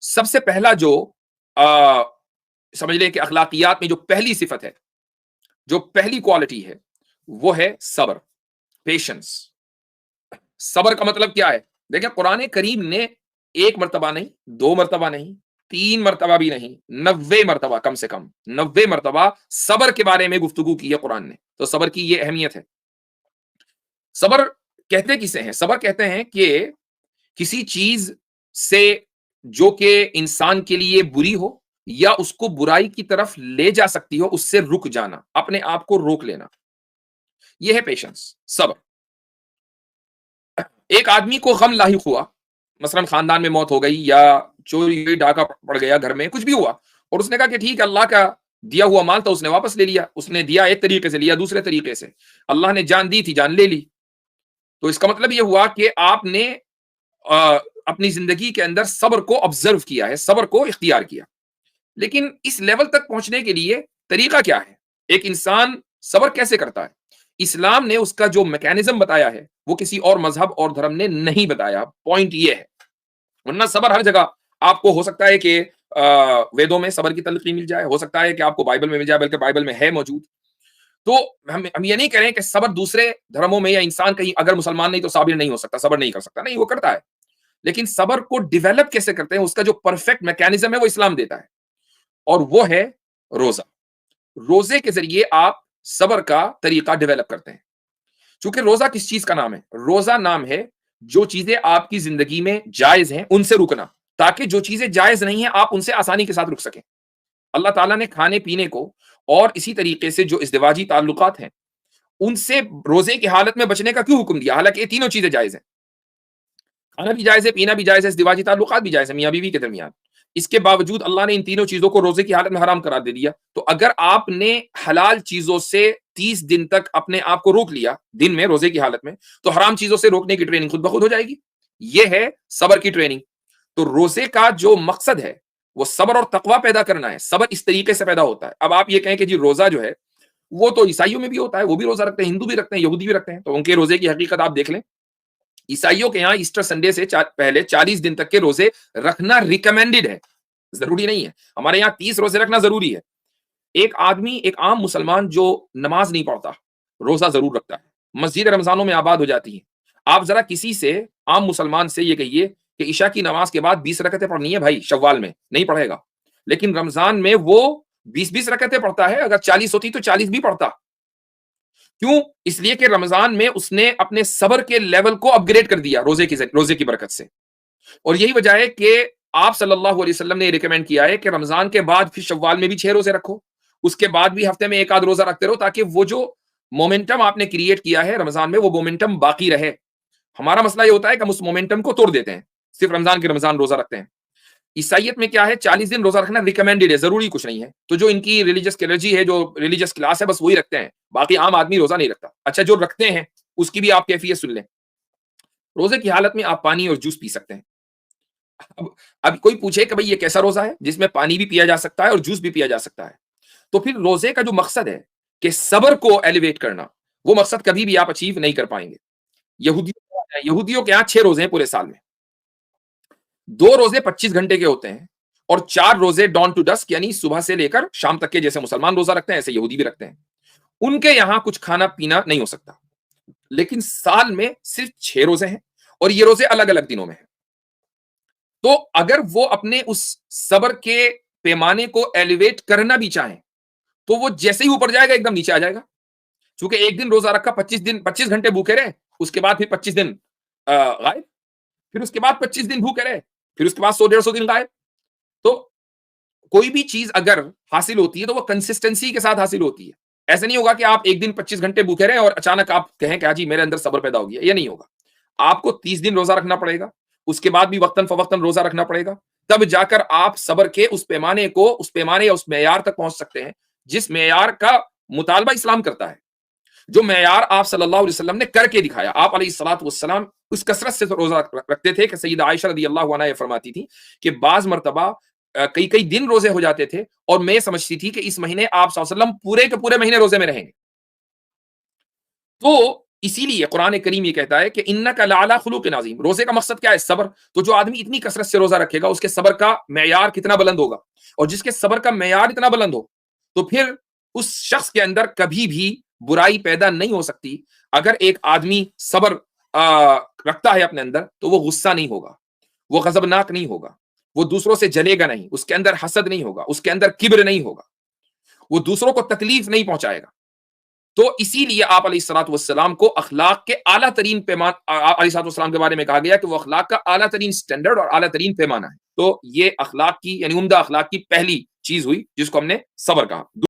سب سے پہلا جو آ, سمجھ لیں کہ اخلاقیات میں جو پہلی صفت ہے، جو پہلی کوالٹی ہے، وہ ہے صبر، پیشنس۔ صبر کا مطلب کیا ہے؟ دیکھیں قرآن کریم نے ایک مرتبہ نہیں، دو مرتبہ نہیں، تین مرتبہ بھی نہیں، 90 مرتبہ، کم سے کم 90 مرتبہ صبر کے بارے میں گفتگو کی ہے قرآن نے۔ تو صبر کی یہ اہمیت ہے۔ صبر کہتے کسے ہیں؟ صبر کہتے ہیں کہ کسی چیز سے جو کہ انسان کے لیے بری ہو یا اس کو برائی کی طرف لے جا سکتی ہو، اس سے رک جانا، اپنے آپ کو روک لینا، یہ ہے پیشنس، صبر۔ ایک آدمی کو غم لاحق ہوا، مثلا خاندان میں موت ہو گئی یا چوری ہوئی، ڈاکہ پڑ گیا گھر میں، کچھ بھی ہوا، اور اس نے کہا کہ ٹھیک ہے، اللہ کا دیا ہوا مال تو اس نے واپس لے لیا، اس نے دیا ایک طریقے سے، لیا دوسرے طریقے سے، اللہ نے جان دی تھی، جان لے لی۔ تو اس کا مطلب یہ ہوا کہ آپ نے اپنی زندگی کے اندر صبر کو آبزرو کیا ہے، صبر کو اختیار کیا۔ لیکن اس لیول تک پہنچنے کے لیے طریقہ کیا ہے؟ ایک انسان صبر کیسے کرتا ہے؟ اسلام نے اس کا جو میکینزم بتایا ہے وہ کسی اور مذہب اور دھرم نے نہیں بتایا۔ پوائنٹ یہ ہے، ورنہ صبر ہر جگہ آپ کو ہو سکتا ہے کہ ویدوں میں صبر کی تلقین مل جائے، ہو سکتا ہے کہ آپ کو بائبل میں مل جائے، بلکہ بائبل میں ہے موجود۔ تو ہم یہ نہیں کہہ رہے ہیں کہ صبر دوسرے دھرموں میں یا انسان کہیں اگر مسلمان نہیں تو صابر نہیں ہو سکتا، صبر نہیں کر سکتا، نہیں، وہ کرتا ہے۔ لیکن صبر کو ڈیولپ کیسے کرتے ہیں، اس کا جو پرفیکٹ میکینزم ہے وہ اسلام دیتا ہے، اور وہ ہے روزہ۔ روزے کے ذریعے آپ صبر کا طریقہ ڈیولپ کرتے ہیں۔ چونکہ روزہ کس چیز کا نام ہے؟ روزہ نام ہے جو چیزیں آپ کی زندگی میں جائز ہیں ان سے رکنا، تاکہ جو چیزیں جائز نہیں ہیں آپ ان سے آسانی کے ساتھ رک سکیں۔ اللہ تعالیٰ نے کھانے پینے کو اور اسی طریقے سے جو ازدواجی تعلقات ہیں ان سے روزے کی حالت میں بچنے کا کیوں حکم دیا؟ حالانکہ یہ تینوں چیزیں جائز ہیں، کھانا بھی جائز ہے، پینا بھی جائز ہے، ازدواجی تعلقات بھی جائز ہے میاں بیوی کے درمیان۔ اس کے باوجود اللہ نے ان تینوں چیزوں کو روزے کی حالت میں حرام قرار دے دیا۔ تو اگر آپ نے حلال چیزوں سے 30 دن تک اپنے آپ کو روک لیا دن میں روزے کی حالت میں، تو حرام چیزوں سے روکنے کی ٹریننگ خود بخود ہو جائے گی۔ یہ ہے صبر کی ٹریننگ۔ تو روزے کا جو مقصد ہے وہ صبر اور تقوی پیدا کرنا ہے۔ صبر اس طریقے سے پیدا ہوتا ہے۔ اب آپ یہ کہیں کہ جی روزہ جو ہے وہ تو عیسائیوں میں بھی ہوتا ہے، وہ بھی روزہ رکھتے ہیں، ہندو بھی رکھتے ہیں، یہودی بھی رکھتے ہیں، تو ان کے روزے کی حقیقت آپ دیکھ لیں۔ عیسائیوں کے یہاں ایسٹر سنڈے سے پہلے 40 دن تک کے روزے رکھنا ریکمینڈڈ ہے، ضروری نہیں ہے۔ ہمارے یہاں 30 روزے رکھنا ضروری ہے۔ ایک آدمی، ایک عام مسلمان جو نماز نہیں پڑھتا، روزہ ضرور رکھتا ہے، مسجد رمضانوں میں آباد ہو جاتی ہے۔ آپ ذرا کسی سے، عام مسلمان سے یہ کہیے کہ عشاء کی نماز کے بعد 20 رکعتیں پڑھنی ہے بھائی، شوال میں نہیں پڑھے گا، لیکن رمضان میں وہ 20 رکعتیں پڑھتا ہے۔ اگر 40 ہوتی تو 40 بھی پڑھتا۔ کیوں؟ اس لیے کہ رمضان میں اس نے اپنے صبر کے لیول کو اپ گریڈ کر دیا روزے کی برکت سے۔ اور یہی وجہ ہے کہ آپ صلی اللہ علیہ وسلم نے ریکمینڈ کیا ہے کہ رمضان کے بعد پھر شوال میں بھی 6 روزے رکھو، اس کے بعد بھی ہفتے میں ایک آدھ روزہ رکھتے رہو، تاکہ وہ جو مومنٹم آپ نے کریٹ کیا ہے رمضان میں وہ مومنٹم باقی رہے۔ ہمارا مسئلہ یہ ہوتا ہے کہ ہم اس مومنٹم کو توڑ دیتے ہیں، صرف رمضان کے رمضان روزہ رکھتے ہیں۔ عیسائیت میں کیا ہے؟ 40 دن روزہ رکھنا ریکمینڈڈ ہے، ضروری کچھ نہیں ہے۔ تو جو ان کی ریلیجس کلرجی ہے، جو ریلیجس کلاس ہے، بس وہی رکھتے ہیں، باقی عام آدمی روزہ نہیں رکھتا۔ اچھا، جو رکھتے ہیں اس کی بھی آپ کیفیت سن لیں۔ روزے کی حالت میں آپ پانی اور جوس پی سکتے ہیں۔ اب کوئی پوچھے کہ بھئی یہ کیسا روزہ ہے جس میں پانی بھی پیا جا سکتا ہے اور جوس بھی پیا جا سکتا ہے؟ تو پھر روزے کا جو مقصد ہے کہ صبر کو ایلیویٹ کرنا، وہ مقصد کبھی بھی آپ اچیو نہیں کر پائیں گے۔ یہودیوں کے یہاں 6 روزے ہیں پورے سال میں، 2 روزے 25 گھنٹے کے ہوتے ہیں، اور 4 روزے ڈان ٹو ڈسک، یعنی صبح سے لے کر شام تک کے، جیسے مسلمان روزہ رکھتے ہیں ایسے یہودی بھی رکھتے ہیں۔ ان کے یہاں کچھ کھانا پینا نہیں ہو سکتا، لیکن سال میں صرف 6 روزے ہیں، اور یہ روزے الگ الگ دنوں میں ہیں۔ تو اگر وہ اپنے اس صبر کے پیمانے کو ایلیویٹ کرنا بھی چاہیں تو وہ جیسے ہی اوپر جائے گا ایک دم نیچے آ جائے گا۔ چونکہ ایک دن روزہ رکھا، 25 گھنٹے بھوکے رہے، اس کے بعد پھر 25 دن غائب، پھر اس کے بعد 25 دن بھوکے رہے، پھر اس کے بعد 100-150 دن غائب۔ تو کوئی بھی چیز اگر حاصل ہوتی ہے تو وہ کنسسٹنسی کے ساتھ حاصل ہوتی ہے۔ ایسا نہیں ہوگا کہ آپ ایک دن 25 گھنٹے بھوکے رہے اور اچانک آپ کہیں کہ جی میرے اندر صبر پیدا ہو گیا، یہ نہیں ہوگا۔ آپ کو 30 دن روزہ رکھنا پڑے گا، اس کے بعد بھی وقتاً فوقتاً روزہ رکھنا پڑے گا، تب جا کر آپ صبر کے اس پیمانے یا اس معیار تک پہنچ سکتے ہیں جس معیار کا مطالبہ اسلام کرتا ہے، جو معیار آپ صلی اللہ علیہ وسلم نے کر کے دکھایا۔ آپ علیہ الصلوۃ والسلام اس کثرت سے روزہ رکھتے تھے کہ سیدہ عائشہ رضی اللہ عنہا یہ فرماتی تھی کہ بعض مرتبہ کئی دن روزے ہو جاتے تھے، اور میں سمجھتی تھی کہ اس مہینے آپ صلی اللہ علیہ وسلم پورے کے پورے مہینے روزے میں رہیں گے۔ تو اسی لیے قرآن کریم یہ کہتا ہے کہ انک لعلی خلق عظیم. روزے کا مقصد کیا ہے؟ صبر. تو جو آدمی اتنی کثرت سے روزہ رکھے گا اس کے صبر کا معیار کتنا بلند ہوگا, اور جس کے صبر کا معیار اتنا بلند ہو تو پھر اس شخص کے اندر کبھی بھی برائی پیدا نہیں ہو سکتی. اگر ایک آدمی صبر رکھتا ہے اپنے اندر تو وہ غصہ نہیں ہوگا, وہ غضبناک نہیں ہوگا, وہ دوسروں سے جلے گا نہیں, اس کے اندر حسد نہیں ہوگا, اس کے اندر کبر نہیں ہوگا, وہ دوسروں کو تکلیف نہیں پہنچائے گا. تو اسی لیے آپ علیہ الصلوۃ والسلام کو اخلاق کے اعلیٰ ترین پیمان, علیہ الصلوۃ والسلام کے بارے میں کہا گیا کہ وہ اخلاق کا اعلیٰ ترین سٹینڈرڈ اور اعلیٰ ترین پیمانہ ہے. تو یہ اخلاق کی یعنی عمدہ اخلاق کی پہلی چیز ہوئی جس کو ہم نے صبر کہا.